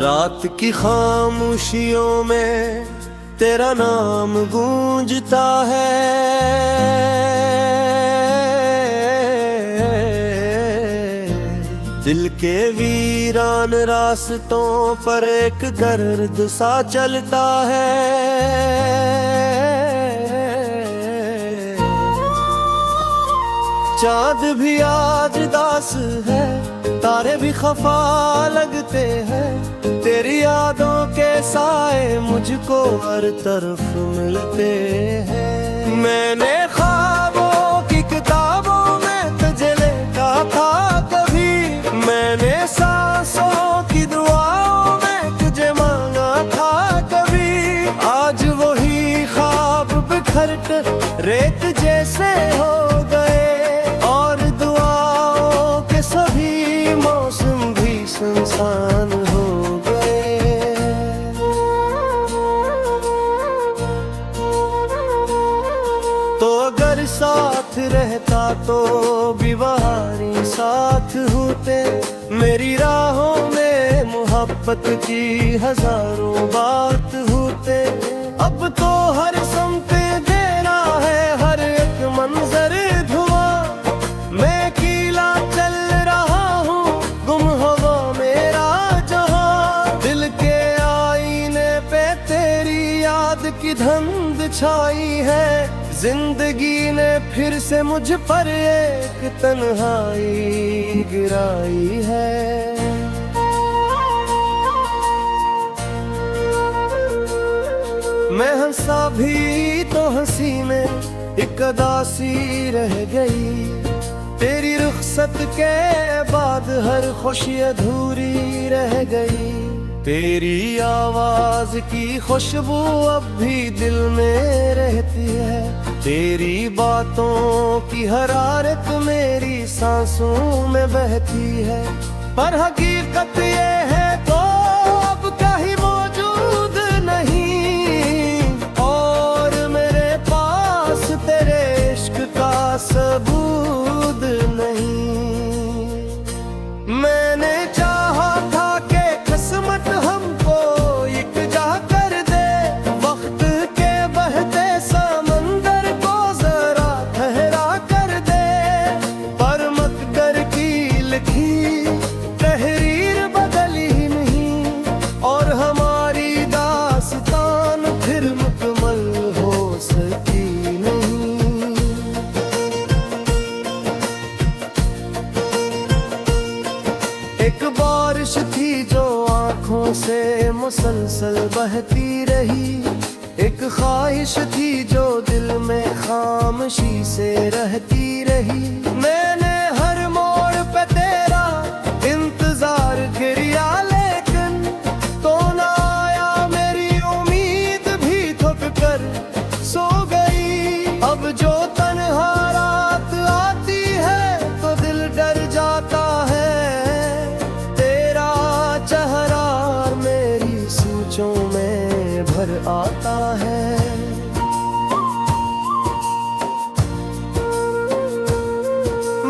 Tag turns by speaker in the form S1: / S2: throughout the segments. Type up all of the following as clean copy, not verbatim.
S1: रात की खामोशियों में तेरा नाम गूंजता है। दिल के वीरान रास्तों पर एक दर्द सा चलता है। चाँद भी आज दास है, तारे भी खफा लगते हैं। तेरी यादों के साए मुझको हर तरफ मिलते हैं। मैंने ख्वाबों की किताबों में तुझे लिखा था कभी, मैंने सांसों की दुआओं में तुझे मांगा था कभी। आज वही ख्वाब बिखर कर रेत जैसे हो गए, और दुआओं के सभी मौसम भी सुनसान हो गए। तो अगर साथ रहता तो भी बहारी साथ होते। मेरी राहों में मोहब्बत की हजारों बात होते। अब तो हर समत देना है हर एक मंजर धुआं। मैं अकेला चल रहा हूँ, गुम हवा मेरा जहां। दिल के आईने पे तेरी याद की धुंध छाई है। जिंदगी ने फिर से मुझ पर एक तन्हाई गिराई है। मैं हंसा भी तो हंसी में एक अदासी रह गई। तेरी रुखसत के बाद हर खुशी अधूरी रह गई। तेरी आवाज की खुशबू अब भी दिल में रहती है। तेरी बातों की हरारत मेरी सांसों में बहती है। पर हकीकत ये है तो अब कहीं मौजूद नहीं, और मेरे पास तेरे इश्क का सबूत नहीं। मैंने चाहा था कि किस्मत हमको इकट्ठा कर दे, वक्त के बहते समंदर को जरा ठहरा कर दे। पर मकदर की लिखी तहरीर बदली नहीं, और हमारी दास्तान फिर मुकम्मल हो सकी नहीं। एक बारिश थी जो आंखों से मुसलसल बहती रही। एक ख्वाहिश थी जो दिल में खामोशी से रहती रही। मैंने हर मोड़ पे तेरा इंतजार किया, लेकिन तो ना आया। मेरी उम्मीद भी थक कर सो गई। अब जो तन्हा रात आती है तो दिल डर जाता है। तेरा चेहरा मेरी सोचों में भर आता है।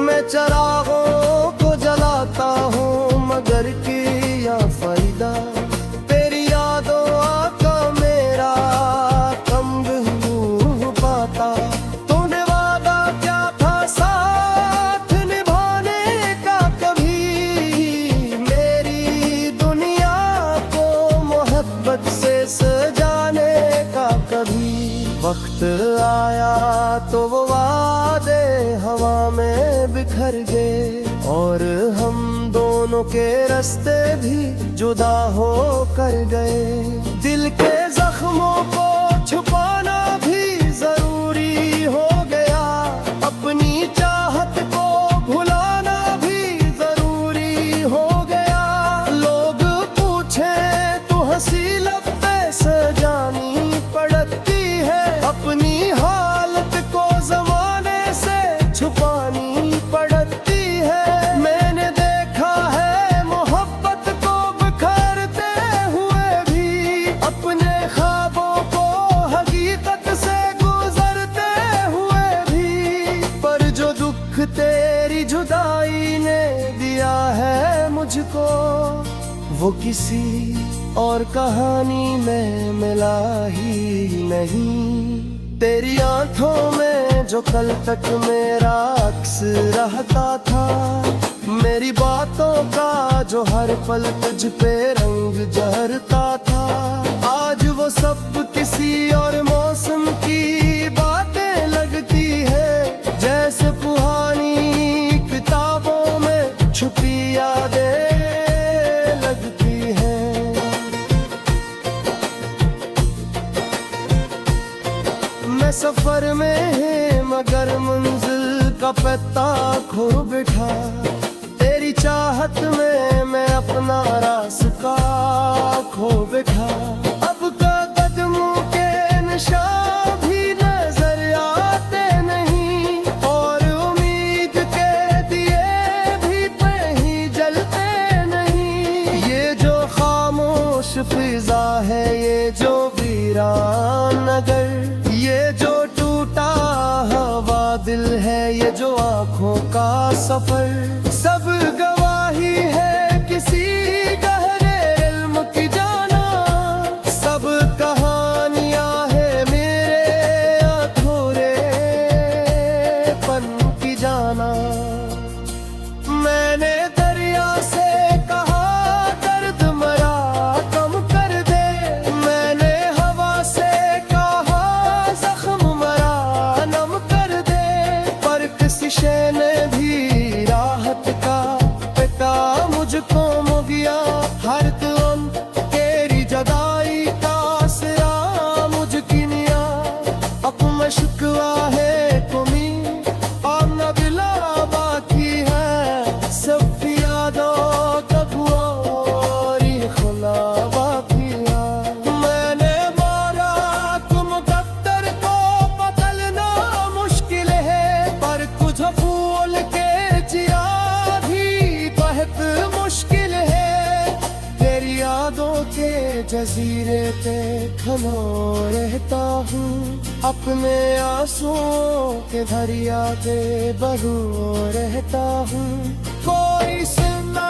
S1: मैं चिरागों को जलाता हूँ मगर क्या फायदा। तेरी यादों आका मेरा कम हो पाता। तूने वादा क्या था साथ निभाने का कभी, मेरी दुनिया को मोहब्बत से सजाने का कभी। वक्त आया तो वो वादे हवा में बिखर गए, और हम दोनों के रास्ते भी जुदा हो कर गए। दिल के जख्मों को छुपाना भी जरूरी हो गया। अपनी चाहत को भुलाना भी जरूरी हो गया। लोग पूछे तो हंसी लब पे सजानी पड़ती है। अपनी हालत को जमाने से छुपानी पड़ती है। मैंने देखा है मोहब्बत को बिखरते हुए भी, अपने ख्वाबों को हकीकत से गुजरते हुए भी। पर जो दुख तेरी जुदाई ने दिया है मुझको, वो किसी और कहानी में मिला ही नहीं। तेरी आंखों में जो कल तक मेरा अक्स रहता था, मेरी बातों का जो हर पल तुझ पे रंग जहरता था, आज वो सब किसी और मौसम की बातें लगती है। जैसे पुरानी किताबों में छुपी यादें लगती हैं। मैं सफर में है मगर मंजिल का पता खो बैठा, तेरी चाहत में मैं अपना रास्ता खो बैठा। अब का कदमों के निशान भी नजर आते नहीं, और उम्मीद के दिए भी कहीं जलते नहीं। ये जो खामोश फिजा है, ये जो वीरान नगर, ये जो टूटा हवा दिल है, ये जो आंखों का सफर, सब गवाही है किसी गहरे इल्म की जाना। सब कहानियां है मेरे अधूरे पन की जाना। मैंने दरिया से कहा दर्द मरा कम कर दे, मैंने हवा से कहा जख्म मरा नम कर दे, पर किसी शय ने भी राहत का पिता मुझको मुगिया। हर तुम तेरी जदाई का सिरा मुझकी निया, अब मैं शिकवा है तुमी और न बिला बाकी है, सब यादों का गुआरी खुला बाकी है। मैंने मारा तुम कब्तर को बदलना मुश्किल है, पर कुछ भूल के जिया भी बहुत मुश्किल है। तेरी यादों के जजीरे पे खनो रहता हूँ, अपने आंसुओं के दरिया पे बहू रहता हूँ। कोई सुनना